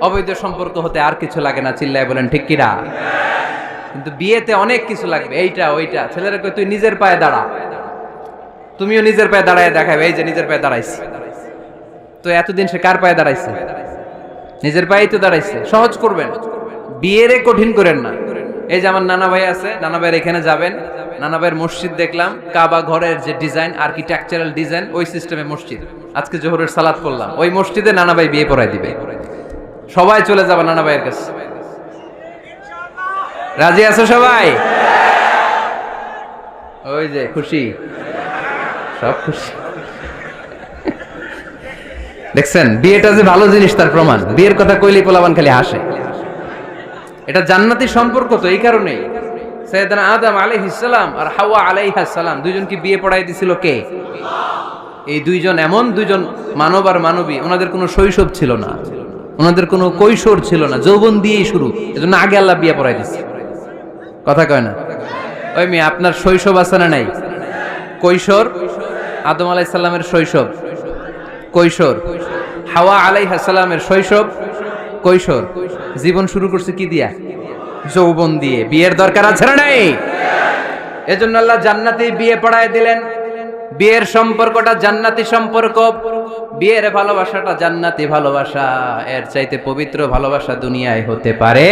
অবৈধ সম্পর্ক হতে আর কিছু লাগে না, চিল্লায় বলেন ঠিক কিনা? কিন্তু বিয়েতে অনেক কিছু লাগবে, এইটা ওইটা। ছেলেরা কই তুই নিজের পায়ে দাঁড়া, তুমিও নিজের পায়ে দাঁড়ায় দেখাবে, এই যে নিজের পায়ে দাঁড়াইছে। তো এতদিন সে কার পায়ে দাঁড়াইছে? নিজের পায়েই তো দাঁড়াইছে। সহজ করবেন, বিয়েরে কঠিন করেন না। এই যে আমার নানা ভাই আছে, নানা ভাইয়ের এখানে যাবেন, নানা ভাইয়ের মসজিদ দেখলাম, কাবা ঘরের যে ডিজাইন, আর্কিটেকচারাল ডিজাইন, ওই সিস্টেমে মসজিদ। আজকে জোহরের সালাত করলাম, ওই মসজিদে নানা ভাই বিয়ে পড়াই দিবে। সবাই চলে যাবে নানা ভাইয়ের কাছে। রাজি আছো সবাই? ওই যে খুশি, সব খুশি। দেখছেন বিয়েটা যে ভালো জিনিস তার প্রমাণ। বিয়ের কথা কইলেই পোলাপান খালি হাসে। এটা জান্নাতি সম্পর্ক, তো এই কারণেই সাইয়েদনা আদম আলাইহিস সালাম আর হাওয়া আলাইহাস সালাম দুইজনকে বিয়ে পড়াই দিছিল কে? এই দুইজন এমন দুইজন মানব আর মানবী, ওনাদের কোনো শৈশব ছিল না, ওনাদের কোনো কৈশোর ছিল না, যৌবন দিয়েই শুরু। এজন্য আগে আল্লাহ বিয়ে পড়াই দিছে। কথা কয় না? ওই মেয়ে আপনার শৈশব আছে না নাই? কৈশোর আদম আলাইহিস সালামের শৈশব, কৈশোর হাওয়া আলাইহিস সালামের শৈশব, কৈশোর। জীবন শুরু করছে কি দিয়া? যৌবন দিয়ে। বিয়ের দরকার আছে না নাই? এজন্য আল্লাহ জান্নাতেই বিয়ে পড়ায় দিলেন। বিয়ের সম্পর্কটা জান্নাতি সম্পর্ক, বিয়ের ভালোবাসাটা জান্নাতি ভালোবাসা। এর চাইতে পবিত্র ভালোবাসা দুনিয়ায় হতে পারে?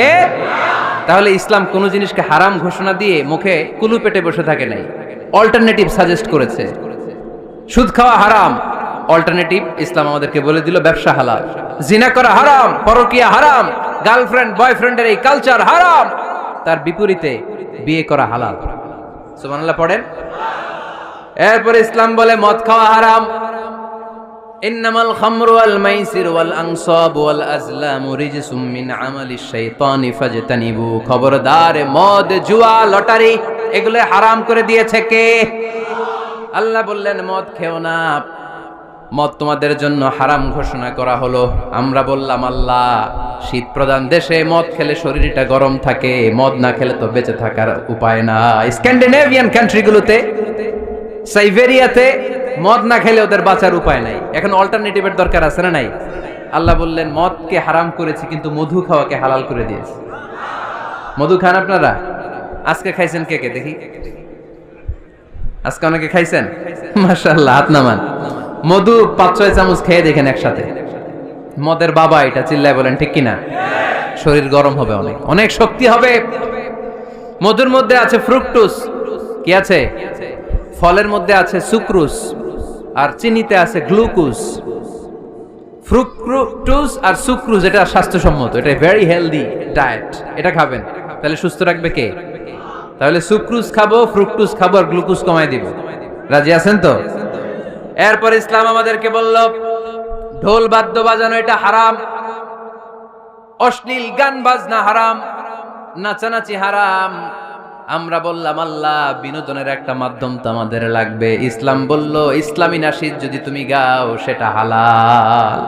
তাহলে ইসলাম কোন জিনিসকে হারাম ঘোষণা দিয়ে মুখে কুলু পেটে বসে থাকে নাই, অল্টারনেটিভ সাজেস্ট করেছে। সুদ খাওয়া হারাম, অল্টারনেটিভ ইসলাম আমাদেরকে বলে দিল ব্যবসা হালাল। জিনা করা হারাম, পরকিয়া হারাম, গার্লফ্রেন্ড বয়ফ্রেন্ডের এই কালচার হারাম, তার বিপরীতে বিয়ে করা হালাল। সুবহানাল্লাহ পড়েন। এরপর ইসলাম বলে মদ খাওয়া হারাম। ইন্নামাল খামরু ওয়াল মাইসির ওয়াল আনসাব ওয়াল আজলামু রিজসুম মিন আমালিশ শাইতানি ফাজতানিবু। খবরদার, মদ, জুয়া, লটারি এগুলো হারাম করে দিয়েছে কে? আল্লাহ বললেন মদ খেও না, মদ তোমাদের জন্য হারাম ঘোষণা করা হলো। আমরা বললাম আল্লাহ, শীত প্রধান দেশে মদ খেলে শরীরটা গরম থাকে, মদ না খেলে তো বেঁচে থাকার উপায় না। স্ক্যান্ডিনেভিয়ান কান্ট্রিগুলোতে, সাইবেরিয়াতে মদ না খেলে ওদের বাঁচার উপায় নাই। এখন অল্টারনেটিভের দরকার আছে না নাই? আল্লাহ বললেন মদকে হারাম করেছি, কিন্তু মধু খাওয়াকে হালাল করে দিয়েছি। মধু খান আপনারা? আজকে খাইছেন কে কে দেখি? আজকে অনেকে খাইছেন? মাশাআল্লাহ, হাত নামান। মধু 5-6 চামচ খেয়ে দেখেন একসাথে। মদের বাবা এটা, চিল্লায় বলেন ঠিক কিনা? শরীর গরম হবে, অনেক অনেক শক্তি হবে। মধুর মধ্যে আছে ফ্রুকটোজ। কি আছে? ফলের মধ্যে আছে সুক্রোজ, আর চিনিতে আছে গ্লুকোজ। ফ্রুকটোজ আর সুক্রোজ এটা স্বাস্থ্যসম্মত, এটা ভেরি হেলদি ডায়েট। এটা খাবেন, তাহলে সুস্থ রাখবে কে? তাহলে সুক্রোজ খাবো, ফ্রুকটোজ খাবো, আর গ্লুকোজ কমায় দিব। রাজি আছেন তো? এরপর ইসলাম আমাদেরকে বলল ঢোল বাদ্য বাজানো এটা হারাম, অশ্লীল গান বাজনা হারাম, নাচানাচি হারাম। আমরা বললাম আল্লাহ, বিনোদনের একটা মাধ্যম তো আমাদের লাগবে। ইসলাম বলল ইসলামী নাশিদ যদি তুমি গাও সেটা হালাল।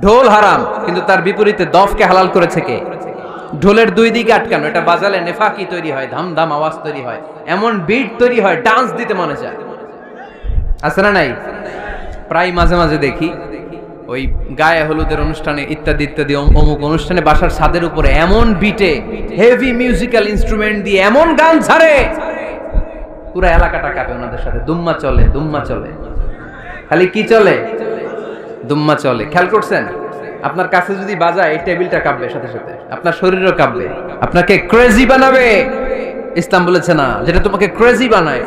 ঢোল হারাম, কিন্তু তার বিপরীতে দফকে হালাল করেছে কে? ঢোলের দুই দিকে আটকানো, এটা বাজালে নেফাকি তৈরি হয়, ধামধাম আওয়াজ তৈরি হয়, এমন বিট তৈরি হয়, ডান্স দিতে মনে চায়। আছে না নাই? প্রায় মাঝে মাঝে দেখি ওই গায়ে হলুদের অনুষ্ঠানে ইত্যাদি ইত্যাদি অমুক অনুষ্ঠানে বাসার ছাদের উপরে এমন বিটে হেভি মিউজিক্যাল ইনস্ট্রুমেন্ট দিয়ে এমন গান ছাড়ে, পুরো এলাকাটা কাঁপে ওনাদের সাথে। দুম্মা চলে, দুম্মা চলে, খালি কি চলে? দুম্মা চলে। খেয়াল করছেন? আপনার কাছে যদি বাজায় এই টেবিলটা কাঁপবে, সাথে সাথে আপনার শরীরও কাঁপবে, আপনাকে ক্রেজি বানাবে। ইসলাম বলেছে না, যেটা তোমাকে ক্রেজি বানায়,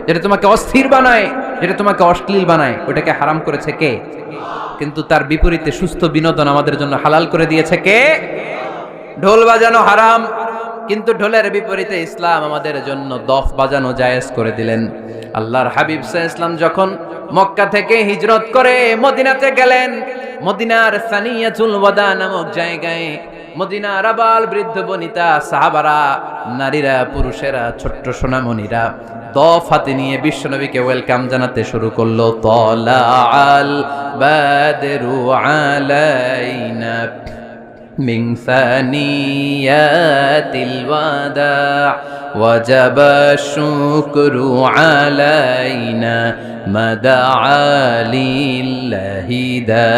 যেটা তোমাকে অস্থির বানায়, যেটা তোমাকে অশ্লীল বানায়, ওটাকে হারাম করেছে কে? কিন্তু তার বিপরীতে সুস্থ বিনোদন আমাদের জন্য হালাল করে দিয়েছে কে? ঢোল বাজানো হারাম, কিন্তু ঢোলের বিপরীতে ইসলাম আমাদের জন্য দফ বাজানো জায়েজ করে দিলেন। আল্লাহর হাবিব সাল্লাল্লাহু আলাইহি ওয়াসাল্লাম যখন মক্কা থেকে হিজরত করে মদিনাতে গেলেন, মদিনার সানিয়াতুল ওয়াদা নামক জায়গায় মদিনার আবাল বৃদ্ধ বনিতা, সাহাবারা, নারীরা, পুরুষেরা, ছোট্ট সোনামণিরা দফ হাতে নিয়ে বিশ্বনবীকে ওয়েলকাম জানাতে শুরু করলো। তলাআল বাদরু আলাইনা মিন সানিয়াতিল ওয়াদা وجب الشكر علينا ما دعا لله دا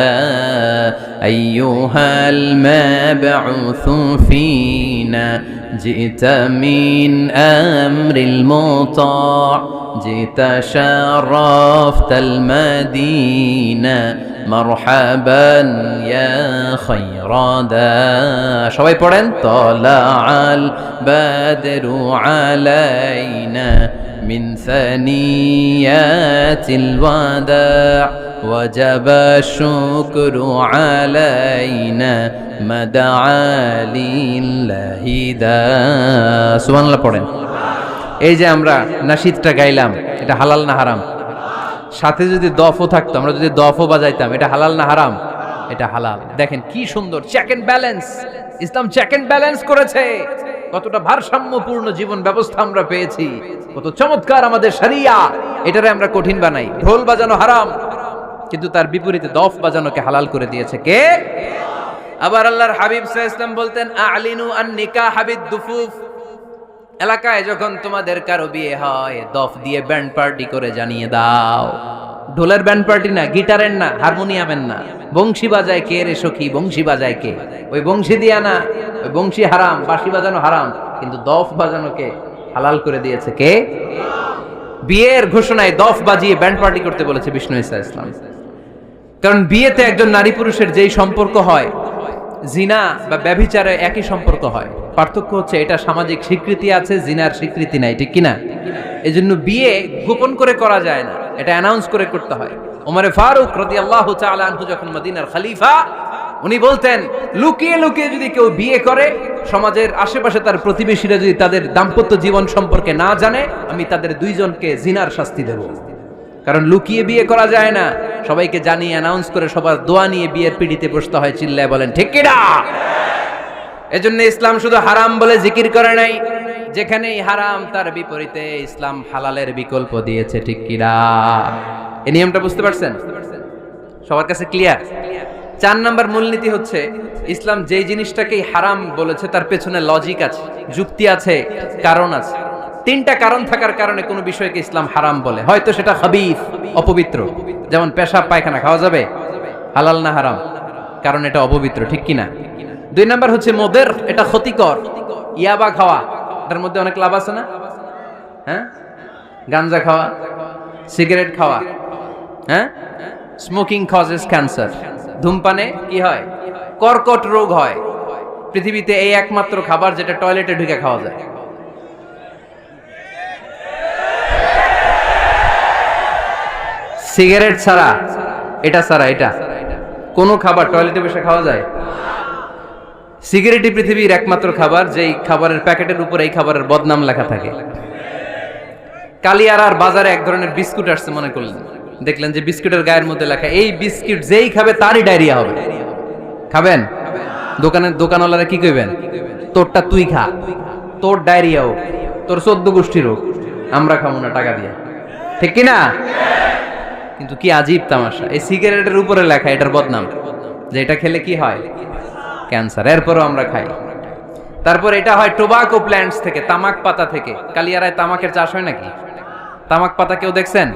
أيها المبعوث فينا جئت من أمر المطاع جئت شرفت المدينة مرحبا يا خير دا সবাই পড়েন طلع البدر علينا من ثنيات الوداع وجب الشكر علينا ما دعا لله دا সুবহানাল্লাহ পড়েন। এই যে আমরা নাশিদটা গাইলাম, এটা হালাল না হারাম? সাথে যদি দফও থাকতো, আমরা যদি দফও বাজাইতাম, এটা হালাল না হারাম? এটা হালাল। দেখেন কি সুন্দর check and balance, Islam check and balance করেছে। কতটা ভারসাম্যপূর্ণ জীবন ব্যবস্থা আমরা পেয়েছি, কত চমৎকার আমাদের শরিয়া। এটারে আমরা কঠিন বানাই। ঢোল বাজানো হারাম, কিন্তু তার বিপরীতে দফ বাজানোকে হালাল করে দিয়েছে কে? আবার আল্লাহর হাবিব সাল্লাল্লাহু আলাইহি ওয়াসাল্লাম বলতেন আ'লিনু আন নিকাহ বিদ-দুফুফ, এলাকায় যখন তোমাদের কারো বিয়ে হয় দফ দিয়ে ব্যান্ড পার্টি করে জানিয়ে দাও। ঢোলের ব্যান্ড পার্টি না, গিটারের না, হারমোনিয়ামের না, বংশী বাজায় কে রে সখী, বংশী বাজায় কে? ওই বংশী দিয়া না, ওই বংশী হারাম, বাঁশি বাজানো হারাম, কিন্তু দফ বাজানোকে হালাল করে দিয়েছে কে? বিয়ের ঘোষণায় দফ বাজিয়ে ব্যান্ড পার্টি করতে বলেছে বিষ্ণু ঈসা ইসলাম। কারণ বিয়েতে একজন নারী পুরুষের যেই সম্পর্ক হয়, জিনা বা ব্যভিচারে একই সম্পর্ক হয়। পার্থক্য হচ্ছে এটা সামাজিক স্বীকৃতি আছে, জিনার স্বীকৃতি নাই, ঠিক কিনা? এজন্য বিয়ে গোপন করে করা যায় না, এটা অ্যানাউন্স করে করতে হয়। ওমর ফারুক রাদিয়াল্লাহু তাআলা আনহু যখন মদিনার খলিফা, উনি বলতেন লুকিয়ে লুকিয়ে যদি কেউ বিয়ে করে, সমাজের আশেপাশে তার প্রতিবেশীরা যদি তাদের দাম্পত্য জীবন সম্পর্কে না জানে, আমি তাদের দুইজনকে জিনার শাস্তি দেব। কারণ লুকিয়ে বিয়ে করা যায় না, সবাইকে জানিয়ে অ্যানাউন্স করে সবার দোয়া নিয়ে বিয়ের পিড়িতে বসতে হয়। চিল্লায় বলেন ঠিক কিনা? এজন্য ইসলাম শুধু হারাম বলে জিকির করে নাই, যেখানেই হারাম তার বিপরীতে ইসলাম হালালের বিকল্প দিয়েছে, ঠিক কিনা? এই নিয়মটা বুঝতে পারছেন? সবার কাছে ক্লিয়ার? 4 নম্বর মূলনীতি হচ্ছে ইসলাম যেই জিনিসটাকেই হারাম বলেছে তার পেছনে লজিক আছে, যুক্তি আছে, কারণ আছে। 3টা কারণ থাকার কারণে কোনো বিষয়কে ইসলাম হারাম বলে। হয়তো সেটা খাবিস, অপবিত্র, যেমন পেশাব পায়খানা খাওয়া যাবে, হালাল না হারাম? কারণ এটা অপবিত্র, ঠিক কিনা? 2 নম্বর হচ্ছে মোদের, এটা ক্ষতিকর। ইয়াবা খাওয়া, এটার মধ্যে অনেক লাভ আছে না? হ্যাঁ, গাঞ্জা খাওয়া, সিগারেট খাওয়া, হ্যাঁ, স্মোকিং কজেস ক্যান্সার। ধূমপানে কি হয়? কর্কট রোগ হয়। পৃথিবীতে এই একমাত্র খাবার যেটা টয়লেটে ঢুকে খাওয়া যায়। সিগারেট ছাড়া, এটা ছাড়া, এটা কোন খাবার টয়লেটে বসে খাওয়া যায়? সিগারেটই পৃথিবীর একমাত্র খাবার যেই খাবারের প্যাকেটের উপর এই খাবারের বদনাম লেখা থাকে। কালিয়ারার বাজারে এক ধরনের বিস্কুট আসছে, মনে করলেন, দেখলেন যে বিস্কুটের গায়ের মধ্যে লেখা এই বিস্কুট যেই খাবে তারই ডায়রিয়া হবে। খাবেন? দোকানওয়ালারা কি কইবেন? তোরটা তুই খা, তোর ডায়রিয়া হোক, তোর 14 গোষ্ঠীর হোক, আমরা খাবো না টাকা দিয়ে, ঠিক কিনা? কিন্তু কি আজীব তামাশা, এই সিগারেটের উপরে লেখা এটার বদনাম, যে এটা খেলে কি হয়? ক্যান্সার। এরপরও আমরা খাই। তারপর এটা হয় টোবাকো প্ল্যান্টস থেকে, তামাক পাতা থেকে। কালিয়ারায় তামাকের চাষ হয় নাকি? তামাক পাতা কেউ দেখছেন?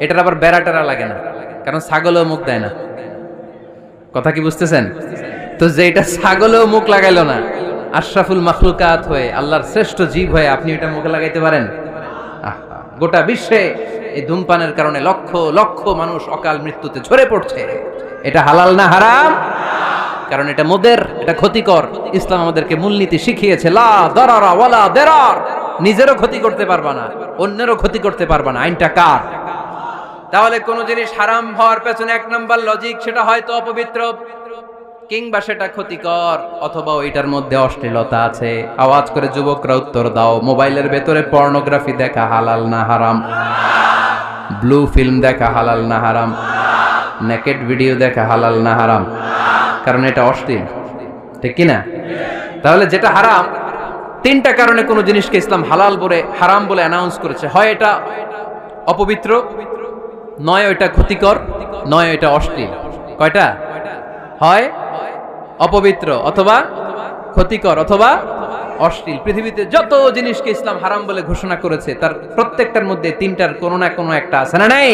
এটার আবার বেড়া টেরা লাগে না, কারণ ছাগলেও মুখ দেয় না। কথা কি বুঝতেছেন? তো যেটা ছাগলেও মুখ লাগাইলো না, আশরাফুল মাখলুকাত হয়ে, আল্লাহর শ্রেষ্ঠ জীব হয়ে আপনি এটা মুখে লাগাইতে পারেন? গোটা বিশ্বে এই ধূমপানের কারণে লক্ষ লক্ষ মানুষ অকাল মৃত্যুতে ঝরে পড়ছে। এটা হালাল না হারাম? কারণ এটা মোদের, এটা ক্ষতিকর। ইসলাম আমাদেরকে মূলনীতি শিখিয়েছে, লা দারারা ওয়ালা দিরার। নিজেরও ক্ষতি করতে পারবা না, অন্যেরও ক্ষতি করতে পারবা না। আইনটা কার? তাহলে কোন জিনিস হারাম হওয়ার পেছনে 1 নাম্বার লজিক, সেটা হয়তো অপবিত্র, কিংবা সেটা ক্ষতিকর, অথবা ওইটার মধ্যে অশ্লীলতা আছে। আওয়াজ করে যুবকরা উত্তর দাও, মোবাইলের ভেতরে পর্নোগ্রাফি দেখা হালাল না হারাম? ব্লু ফিল্ম দেখা হালাল না হারাম? নেকেড ভিডিও দেখা হালাল না হারাম? কারণ এটা অশ্লীল, ঠিক কিনা? তাহলে যেটা হারাম, 3টা কারণে কোন জিনিসকে ইসলাম হালাল বলে, হারাম বলে অ্যানাউন্স করেছে। হয় এটা অপবিত্র, নয় এটা ক্ষতিকর, নয় এটা অশ্লীল। কয়টা? হয় অপবিত্র, অথবা ক্ষতিকর, অথবা অশ্লীল, পৃথিবীতে যত জিনিসকে ইসলাম হারাম বলে ঘোষণা করেছে তার প্রত্যেকটার মধ্যে তিনটার কোনো না কোনো একটা আছে না নাই?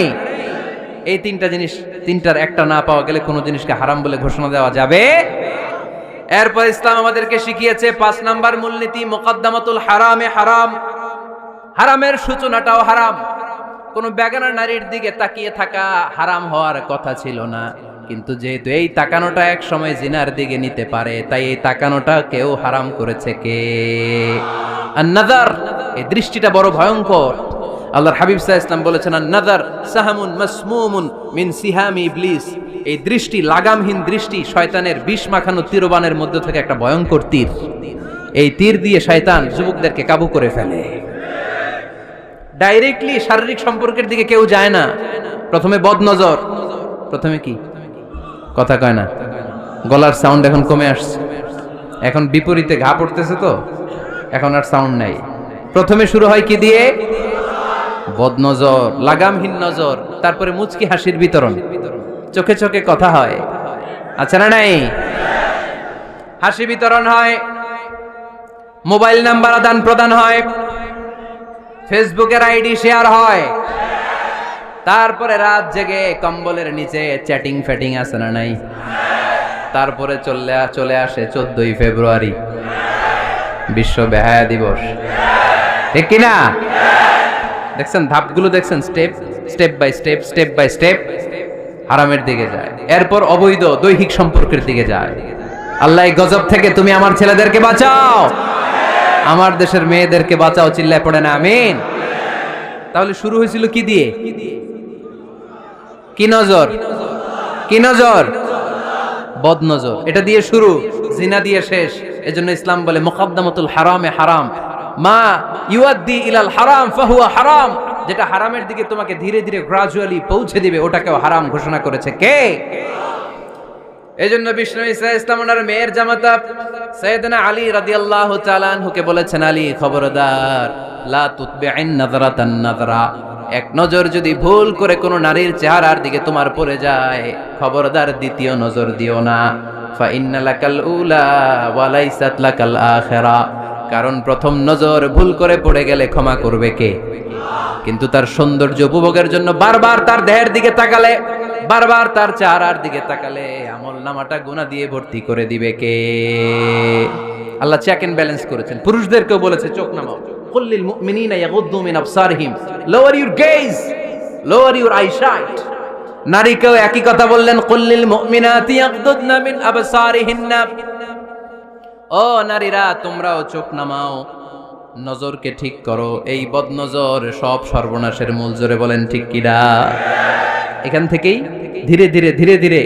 এই তিনটা জিনিস, তিনটার একটা না পাওয়া গেলে কোনো জিনিসকে হারাম বলে ঘোষণা দেওয়া যাবে। এরপর ইসলাম আমাদেরকে শিখিয়েছে 5 নাম্বার মূলনীতি, মুকদ্দামাতুল হারামে হারাম। হারামের সূচনাটাও হারাম। কোন বেগানা নারীর দিকে তাকিয়ে থাকা হারাম হওয়ার কথা ছিল না, কিন্তু যেহেতু এই তাকানোটা এক সময় জিনার দিকে নিতে পারে, তাই এই তাকানোটা কেউ হারাম করেছে কে? আন-নাযার, এই দৃষ্টিটা বড় ভয়ঙ্কর। আল্লাহর হাবিব সাল্লাল্লাহু আলাইহি ওয়াসাল্লাম বলেছেন, আন-নাযার সাহামুন মাসমুমুন মিন সিহামি ইবলিস। এই দৃষ্টি, লাগামহীন দৃষ্টি, শয়তানের বিষ মাখানো তীরবানের মধ্যে থেকে একটা ভয়ঙ্কর তীর। এই তীর দিয়ে শয়তান যুবকদেরকে কাবু করে ফেলে। ডাইরেক্টলি শারীরিক সম্পর্কের দিকে কেউ যায় না, প্রথমে বদনজর। প্রথমে কি কথা কয় না, গলার সাউন্ড এখন কমে আসছে, এখন বিপরীতে ঘা পড়তেছে, তো এখন আর সাউন্ড নাই। প্রথমে শুরু হয় কি দিয়ে? বদনজর, লাগামহীন নজর। তারপরে মুচকি হাসির বিতরণ, চোখে চোখে কথা হয়, আচ্ছা না নাই? হাসি বিতরণ হয়, মোবাইল নাম্বার আদান প্রদান হয়, ফেসবুকের আইডি শেয়ার হয়, তারপরে রাত জেগে কম্বলের নিচে চ্যাটিং ফ্যাটিং আছে না নাই? তারপরে চলে আসে 14ই ফেব্রুয়ারি, বিশ্ব বেহায়া দিবস, ঠিক কিনা? দেখছেন ধাপগুলো, দেখছেন স্টেপ বাই স্টেপ হারামের দিকে যায়। এরপর অবৈধ দৈহিক সম্পর্কের দিকে যায়। আল্লাহ এই গজব থেকে তুমি আমার ছেলেদেরকে বাঁচাও, আমার দেশের মেয়েদেরকে বাঁচাও, চিল্লায় পড়ে না আমিন। তাহলে শুরু হয়েছিল কি দিয়ে? কি নজর? কি নজর? বদনজর। এটা দিয়ে শুরু, জিনা দিয়ে শেষ। এজন্য ইসলাম বলে মুকদ্দামাতুল হারামে হারাম, মা ইউআদ্দি ইলাল হারাম ফাহুয়া হারাম। যেটা হারামের দিকে তোমাকে ধীরে ধীরে গ্রাজুয়ালি পৌঁছে দিবে, ওটাকেও হারাম ঘোষণা করেছে কে? এজন্য বিষ্ণু ঈসা ইসলাম ওনার মেয়ের জামাতা সাইয়েদনা আলী রাদিয়াল্লাহু তাআলা আনহুকে বলেছেন, আলী খবরদার, লা তুতবি'ন নাযরাতান নাযরা। এক নজর যদি ভুল করে কোনো নারীর চেহারার দিকে তোমার পড়ে যায়, খবরদার দ্বিতীয় নজর দিও না। ফা ইন্না লাকাল উলা ওয়া লাইসাত লাকাল আখিরা। কারণ প্রথম নজর ভুল করে পড়ে গেলে ক্ষমা করবে কে? কিন্তু তার সৌন্দর্য উপভোগের জন্য বারবার তার দেহের দিকে তাকালে, বারবার তার চেহারার দিকে তাকালে আমল নামাটা গুনাহ দিয়ে ভর্তি করে দিবে কে? আল্লাহ চেক এন্ড ব্যালেন্স করেছেন। পুরুষদেরকেও বলেছে চোখ নামাও, কুল্লিল মুমিনিনা ইয়াগুদ্দু মিন আবসারিহিম, lower your gaze, lower your eyesight. নারীকেও একই কথা বললেন, কুল্লিল মুমিনাতি ইয়াগুদ্দুনা মিন আবসারিহিন্না। ও নারীরা, তোমরাও চোখ নামাও, নজরকে ঠিক করো। এই বদনজর সব সর্বনাশের মূল। জোরে বলেন ঠিক কিনা? এখান থেকেই ধীরে ধীরে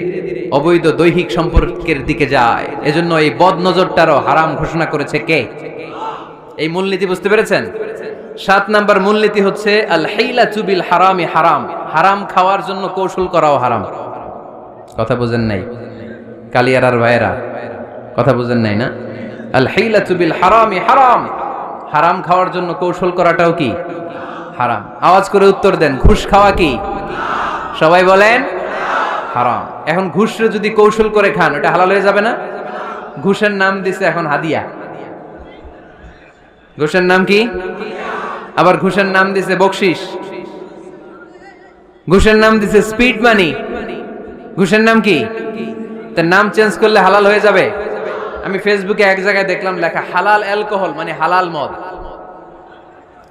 অবৈধ দৈহিক সম্পর্কের দিকে যায়। এজন্য এই বদনজরটারও হারাম ঘোষণা করেছে কে? এই মূলনীতি বুঝতে পেরেছেন? 7 নাম্বার মূলনীতি হচ্ছে আল হিলাতু বিল হারামি হারাম। হারাম খাওয়ার জন্য কৌশল করাও হারাম। কথা বুঝেন নাই কালিয়ারার ভাইয়েরা? কথা বুঝেন নাই না? আল হিলাতু বিল হারামি হারাম। হারাম খাওয়ার জন্য কৌশল করাটাও কি হারাম? আওয়াজ করে উত্তর দেন, ঘুষ খাওয়া কি? সবাই বলেন হারাম। এখন ঘুষরে যদি কৌশল করে খান, ওটা হালাল হয়ে যাবে না? ঘুষের নাম দিছে এখন হাদিয়া। ঘুষের নাম কি? আবার ঘুষের নাম দিছে বকশিস, ঘুষের নাম দিছে স্পিড মানি। ঘুষের নাম কি? তার নাম চেঞ্জ করলে হালাল হয়ে যাবে? আমি ফেসবুকে এক জায়গায় দেখলাম লেখা হালাল অ্যালকোহল, মানে হালাল মদ।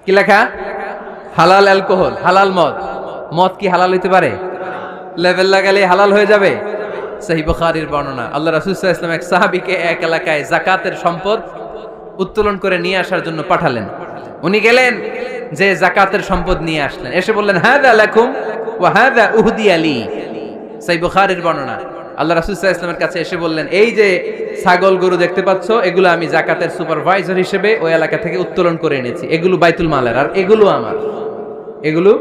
কি লেখা? হালাল অ্যালকোহল, হালাল মদ। মদ কি হালাল হইতে পারে? লেভেল লাগালে হালাল হয়ে যাবে? সহিহ বুখারীর বর্ণনা, আল্লাহ রাসূল সাল্লাল্লাহু আলাইহি ওয়াসাল্লাম এক সাহাবীকে এক এলাকায় যাকাতের সম্পদ উত্তোলন করে নিয়ে আসার জন্য পাঠালেন। উনি গেলেন, যে যাকাতের সম্পদ নিয়ে আসলেন, এসে বললেন হাযা লাকুম ওয়া হাযা উহদিয়া লি। সহিহ বুখারীর বর্ণনা, আল্লাহ রাসূল সাল্লাল্লাহু আলাইহি ওয়াসাল্লামের কাছে এসে বললেন, এই যে ছাগল গরু দেখতে পাচ্ছ, এগুলো আমি যাকাতের সুপারভাইজার হিসেবে ওই এলাকা থেকে উত্তোলন করে এনেছি, এগুলো বাইতুল মালের, আর এগুলো আমার। এগুলো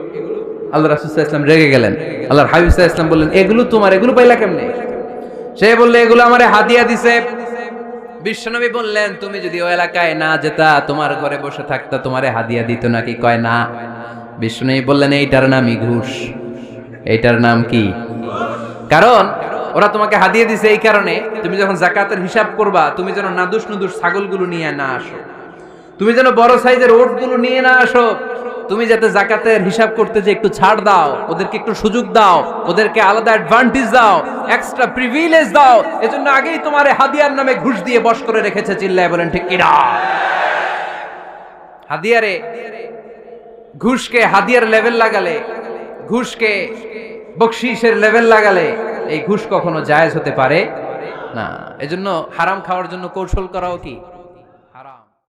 আল্লাহ রাসূল সাল্লাল্লাহু আলাইহি ওয়াসাল্লাম রেগে গেলেন। আল্লাহর হাবিব সাল্লাল্লাহু আলাইহি ওয়াসাল্লাম বললেন, এগুলো তোমার, এগুলো পাইলা কেমনে? সে বললে, এগুলো আমারে হাদিয়া দিছে। বিশ্বনবী বললেন, তুমি যদি ওই এলাকায় না যেতা, তোমার ঘরে বসে থাকতা, তোমারে হাদিয়া দিত নাকি? কয় না। বিশ্বনবী বললেন, এইটার নামই ঘুষ। এইটার নাম কি? কারণ ওরা তোমাকে হাদিয়া দিছে এই কারণে, তুমি যখন যাকাতের হিসাব করবা, তুমি যেন নাদুস নুদুস ছাগলগুলো নিয়ে না আসো। তুমি যেন বড় সাইজের ওটগুলো নিয়ে না আসো, তুমি যাতে যাকাতের হিসাব করতে যে একটু ছাড় দাও, ওদেরকে একটু সুযোগ দাও, ওদেরকে আলাদা অ্যাডভান্টেজ দাও, এক্সট্রা প্রিভিলেজ দাও, এজন্য আগেই তোমারে হাদিয়ার নামে ঘুষ দিয়ে বশ করে রেখেছে। চিল্লায় বলেন ঠিক কিনা? হাদিয়ারে ঘুষকে হাদিয়ার লেভেল লাগালে, ঘুষকে বকশিসের লেভেল লাগালে এই ঘুষ কখনো জায়েজ হতে পারে না। এজন্য হারাম খাওয়ার জন্য কৌশল করাও কি